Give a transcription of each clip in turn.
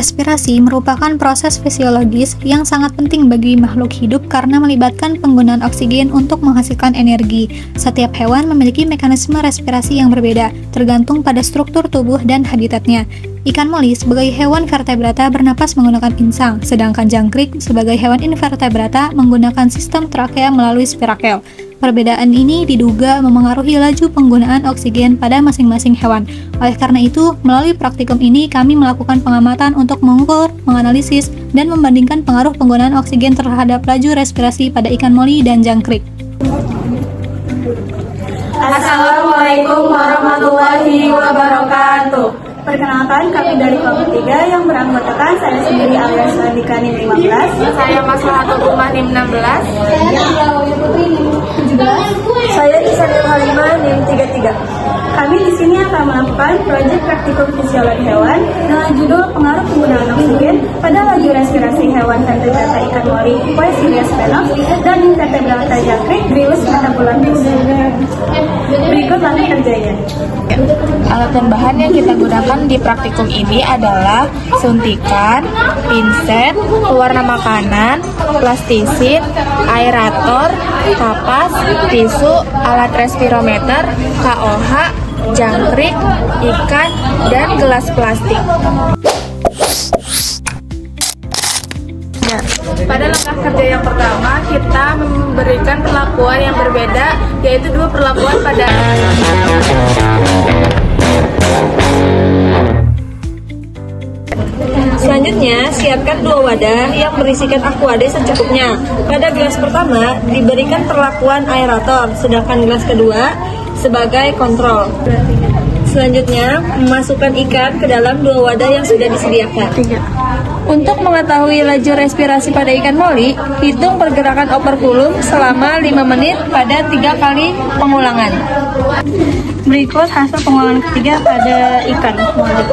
Respirasi merupakan proses fisiologis yang sangat penting bagi makhluk hidup karena melibatkan penggunaan oksigen untuk menghasilkan energi. Setiap hewan memiliki mekanisme respirasi yang berbeda, tergantung pada struktur tubuh dan habitatnya. Ikan moli sebagai hewan vertebrata bernapas menggunakan insang, sedangkan jangkrik sebagai hewan invertebrata menggunakan sistem trakea melalui spirakel. Perbedaan ini diduga memengaruhi laju penggunaan oksigen pada masing-masing hewan. Oleh karena itu, melalui praktikum ini kami melakukan pengamatan untuk mengukur, menganalisis, dan membandingkan pengaruh penggunaan oksigen terhadap laju respirasi pada ikan moli dan jangkrik. Assalamualaikum warahmatullahi wabarakatuh. Perkenalkan, kami dari kelompok 3 yang beranggotakan saya sendiri alias Andika NIM 15, Saya Maslahatul Ummah NIM 16. saya Isanil Halimah NIM 33. Kami di sini akan melakukan proyek praktikum fisiologi hewan dengan judul pengaruh penggunaan oksigen pada laju respirasi hewan vertebrata ikan moli Poecilia spenos dan invertebrata jangkrik Dryus metaculus. Berikut langkah kerjanya. Alat dan bahan yang kita gunakan di praktikum ini adalah suntikan, pinset, pewarna makanan, plastisit, aerator, kapas, tisu, alat respirometer, KOH, jangkrik, ikan, dan gelas plastik. Pada langkah kerja yang pertama, kita memberikan perlakuan yang berbeda, yaitu 2 perlakuan pada Selanjutnya, siapkan 2 wadah yang berisikan aquade secukupnya. Pada gelas pertama, diberikan perlakuan aerator, sedangkan gelas kedua sebagai kontrol. Selanjutnya, memasukkan ikan ke dalam 2 wadah yang sudah disediakan. Untuk mengetahui laju respirasi pada ikan moli, hitung pergerakan operkulum selama 5 menit pada 3 kali pengulangan. Berikut hasil pengulangan ketiga pada ikan moli.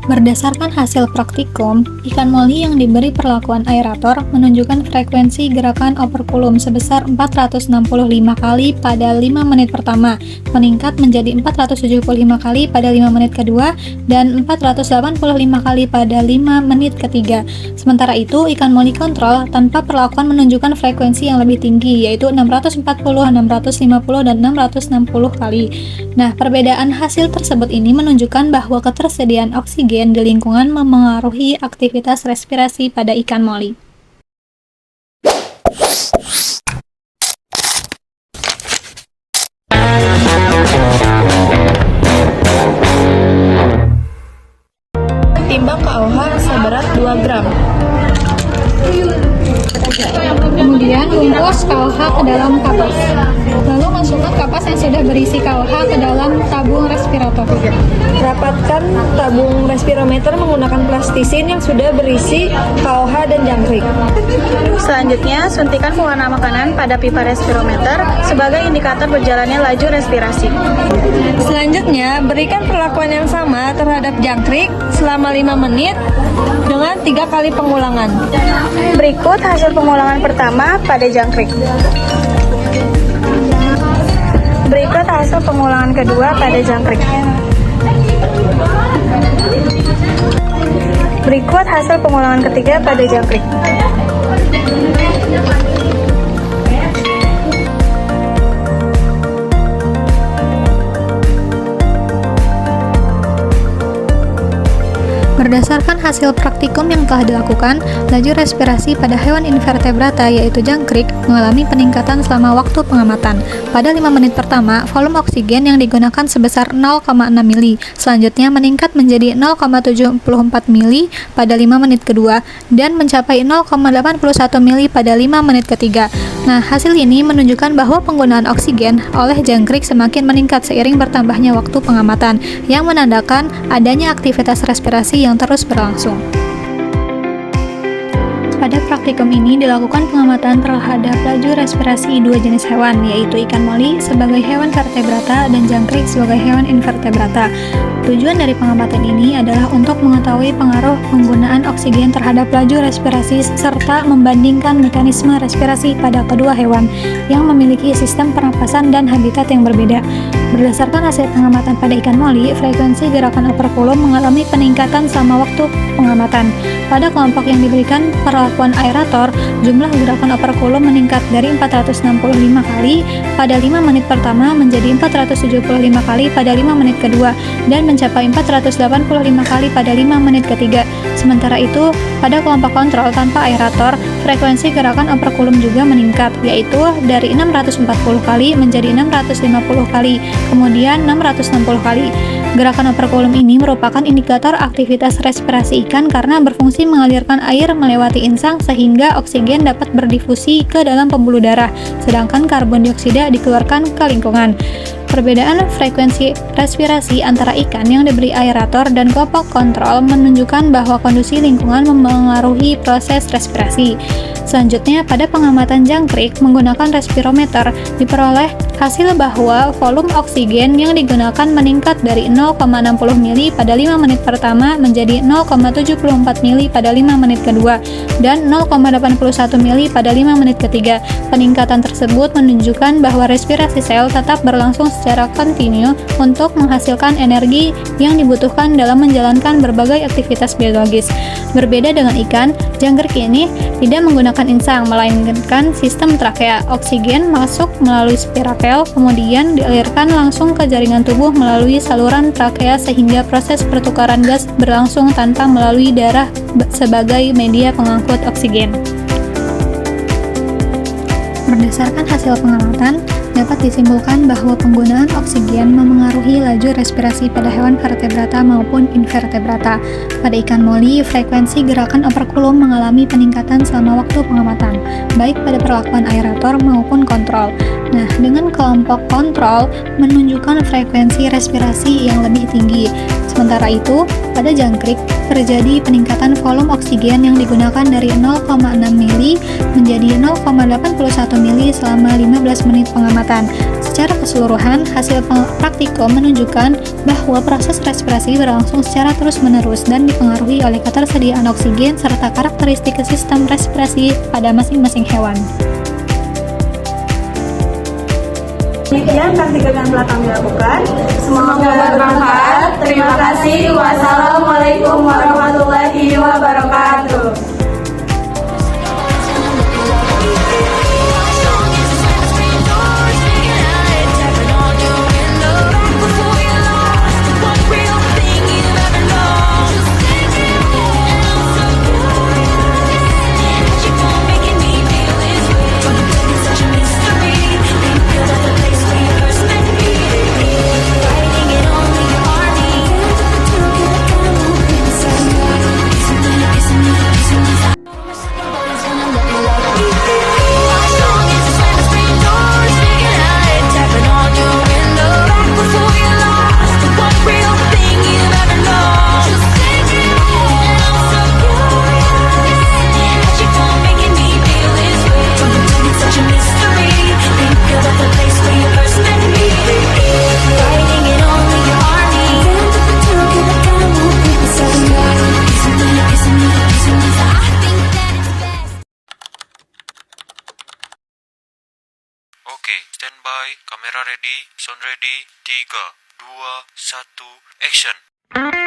Berdasarkan hasil praktikum, ikan moli yang diberi perlakuan aerator menunjukkan frekuensi gerakan operkulum sebesar 465 kali pada 5 menit pertama, meningkat menjadi 475 kali pada 5 menit kedua, dan 485 kali pada 5 menit ketiga. Sementara itu, ikan moli kontrol tanpa perlakuan menunjukkan frekuensi yang lebih tinggi, yaitu 640, 650, dan 660 kali. Nah, perbedaan hasil tersebut ini menunjukkan bahwa ketersediaan oksigen di lingkungan memengaruhi aktivitas respirasi pada ikan moli. timbang KOH seberat 2 gram. Kemudian bungkus KOH ke dalam kapas. Lalu masukkan kapas yang sudah berisi KOH ke dalam tabung respirator. Rapatkan tabung respirometer menggunakan plastisin yang sudah berisi KOH dan jangkrik. Selanjutnya, suntikan pewarna makanan pada pipa respirometer sebagai indikator berjalannya laju respirasi. Selanjutnya, berikan perlakuan yang sama terhadap jangkrik selama 5 menit dengan 3 kali pengulangan. Berikut hasil pengulangan pertama pada jangkrik. Berikut hasil pengulangan kedua pada jangkrik. Berikut hasil pengulangan ketiga pada jangkrik. Berdasarkan hasil praktikum yang telah dilakukan, laju respirasi pada hewan invertebrata yaitu jangkrik mengalami peningkatan selama waktu pengamatan. Pada 5 menit pertama, volume oksigen yang digunakan sebesar 0,6 mili, selanjutnya meningkat menjadi 0,74 mili pada 5 menit kedua, dan mencapai 0,81 mili pada 5 menit ketiga. Nah, hasil ini menunjukkan bahwa penggunaan oksigen oleh jangkrik semakin meningkat seiring bertambahnya waktu pengamatan, yang menandakan adanya aktivitas respirasi yang terus berlangsung. Pada praktikum ini dilakukan pengamatan terhadap laju respirasi dua jenis hewan, yaitu ikan moli sebagai hewan vertebrata dan jangkrik sebagai hewan invertebrata. Tujuan dari pengamatan ini adalah untuk mengetahui pengaruh penggunaan oksigen terhadap laju respirasi serta membandingkan mekanisme respirasi pada kedua hewan yang memiliki sistem pernapasan dan habitat yang berbeda. Berdasarkan hasil pengamatan pada ikan moli, frekuensi gerakan operkulum mengalami peningkatan selama waktu pengamatan. Pada kelompok yang diberikan perlakuan aerator, jumlah gerakan operkulum meningkat dari 465 kali pada 5 menit pertama menjadi 475 kali pada 5 menit kedua dan mencapai 485 kali pada 5 menit ketiga. Sementara itu, pada kelompok kontrol tanpa aerator, frekuensi gerakan operkulum juga meningkat, yaitu dari 640 kali menjadi 650 kali, kemudian 660 kali. Gerakan operkulum ini merupakan indikator aktivitas respirasi ikan karena berfungsi mengalirkan air melewati insang sehingga oksigen dapat berdifusi ke dalam pembuluh darah, sedangkan karbon dioksida dikeluarkan ke lingkungan. Perbedaan frekuensi respirasi antara ikan yang diberi aerator dan kelompok kontrol menunjukkan bahwa kondisi lingkungan memengaruhi proses respirasi. Selanjutnya, pada pengamatan jangkrik menggunakan respirometer, diperoleh hasil bahwa volume oksigen yang digunakan meningkat dari 0,60 mili pada 5 menit pertama menjadi 0,74 mili pada 5 menit kedua dan 0,81 mili pada 5 menit ketiga. Peningkatan tersebut menunjukkan bahwa respirasi sel tetap berlangsung secara kontinu untuk menghasilkan energi yang dibutuhkan dalam menjalankan berbagai aktivitas biologis. Berbeda dengan ikan, jangkrik ini tidak menggunakan insang, melainkan sistem trakea. Oksigen masuk melalui spirakel, kemudian dialirkan langsung ke jaringan tubuh melalui saluran trakea sehingga proses pertukaran gas berlangsung tanpa melalui darah sebagai media pengangkut oksigen. Berdasarkan hasil pengamatan, dapat disimpulkan bahwa penggunaan oksigen memengaruhi laju respirasi pada hewan vertebrata maupun invertebrata. Pada ikan moli, frekuensi gerakan operkulum mengalami peningkatan selama waktu pengamatan, baik pada perlakuan aerator maupun kontrol. Nah, dengan kelompok kontrol menunjukkan frekuensi respirasi yang lebih tinggi. Sementara itu, pada jangkrik terjadi peningkatan volume oksigen yang digunakan dari 0,6 mili menjadi 0,81 mili selama 15 menit pengamatan. Secara keseluruhan, hasil praktikum menunjukkan bahwa proses respirasi berlangsung secara terus-menerus dan dipengaruhi oleh ketersediaan oksigen serta karakteristik sistem respirasi pada masing-masing hewan. Demikian praktikum yang telah kami lakukan. Semoga bermanfaat. Terima kasih. Wassalamualaikum warahmatullahi wabarakatuh. Oke, standby, kamera ready, sound ready, 3, 2, 1, action.